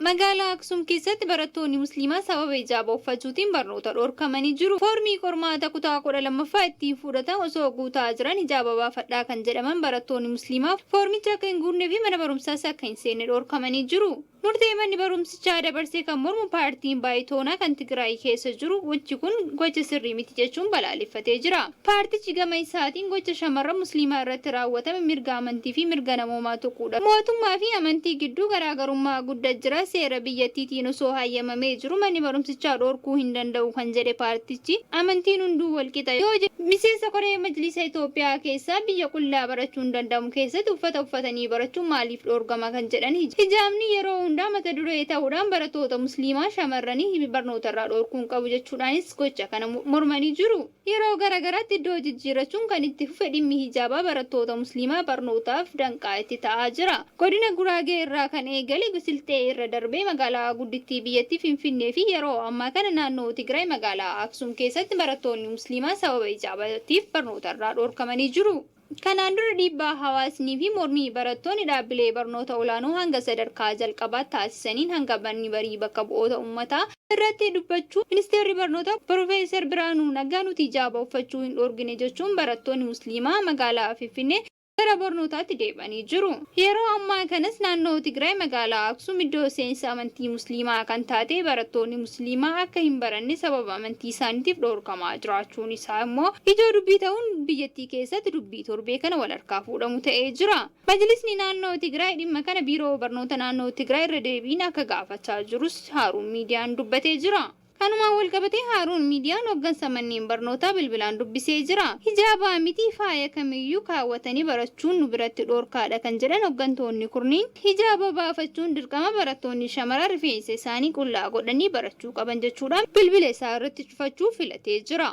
Magaalaa Aksum keessatti barattoonni Musliimaa sababa hijaaba uffachuutiin barnoota dhorkamanii jiru. Foormii qormaata kutaa 12ffaa ittiin fudhatan osoo guutaa jiran hijaaba baafadhaa kan jedhaman barattoonni Musliimaa foormicha akka hin guunne fi mana barumsaas akka hin seenne dhorkamanii jiru. Murtee manni barumsichaa dabarsee kan mormu paartiin Baayitoonaa kan Tigraay keessa jiru gochi kun gocha sirrii miti jechuun balaaleffatee jira. Paartichi gama isaatiin gocha shamarran Musliimaa irratti raawwatame mirga amantii fi mirga namoomaa tuquudha. Mootummaa fi amantii gidduu garaagarummaa guddaa jira. Seera biyyattiitiin osoo hayyamamee jiru manni barumsichaa dhorkuu hin danda'u kan jedhe paartichi amantiin hunduu walqixa yoo jedhe miseensa koree majlisa Itoophiyaa keessaa biyya qullaa barachuu hin danda'amu keessatti uffata uffatanii barachuun maaliif dhorkama kan jedhan hijaabni yeroo hundaa mata duree ta'uudhaan barattoota Musliimaa shamarranii barnoota irraa dhorkuun qabu jechuudhaanis gocha kana mormanii jiru. Yeroo garagaraatti iddoo jijjiirachuun kan itti fufe dhimmi hijaabaa barattoota Musliimaa barnootaaf danqaa itti ta'aa jira. Godina Guraagee irraa kan eegale Silxee irra darbee magaalaa guddittii biyyattii Finfinnee fi yeroo ammaa kana naannoo Tigraay magaalaa Aksum keessatti barattoonni Musliimaa sababa hijaabaatiif barnoota irraa dhorkamanii jiru. Kanaan dura dhiibbaa hawaasnii fi mormii barattoonni dhaabbilee barnoota olaanoo hanga sadarkaa jalqabaatti taasisaniin hanga manni barii bakka bu'oota uummataa irratti dubbachuu ministeerri barnoota Profeesar Biraanuu Naggaa nuti hijaaba uffachuu hin dhorgine jechuun barattoonni Musliimaa magaalaa Finfinnee gara barnootaatti deebi'anii jiru. Yeroo ammaa kanas naannoo Tigraay magaalaa Aksum iddoo seensa amantii Musliimaa kan taate barattoonni Musliimaa akka hin baranne sababa amantii isaaniitiif dhorkamaa jiraachuun isaa immoo ijoo dubbii ta'uun biyyattii keessatti dubbii torbee kana wal harkaa fuudhamu ta'ee jira. Majlisni naannoo Tigraay dhimma kana biiroo barnoota naannoo Tigraay irra deebiin akka gaafachaa jirus Haaruun miidiyaan dubbatee jira. Kanumaan wal qabatee Haaruun miidiyaan hooggansa manneen barnootaa bilbilaan dubbisee jira. Hijaabaa miti faaya kamiyyuu kaawwatanii barachuun nu biratti dhorkaadha kan jedhan hooggantoonni kurniin hijaaba baafachuun dirqama barattoonni shamaraa rifeensa isaanii qullaa godhanii barachuu qaban jechuudhaan bilbila isaa irratti cufachuu filatee jira.